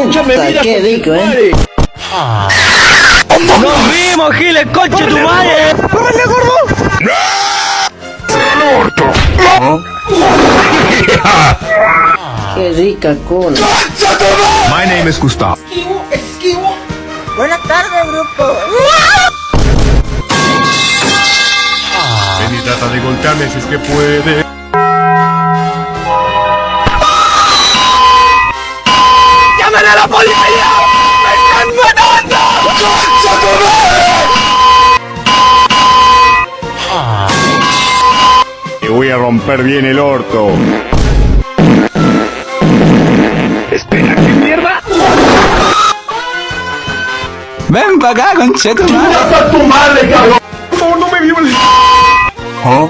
Escúchame, mira, qué rico, ¿eh? ¡Nos vimos, Giles, concha tu madre! ¡Córrele, gordo! Qué rica cola. My name is Gustavo. Buenas tardes, grupo. Ven y trata de golpearme si es que puede. ¡Llamen a la policía! ¡Me están matando! Te voy a romper bien el orto. Espera, ¿qué mierda? Ven para acá, conchetumare. ¡Hasta tu madre, cabrón! Por favor, no me violes. ¿Ah?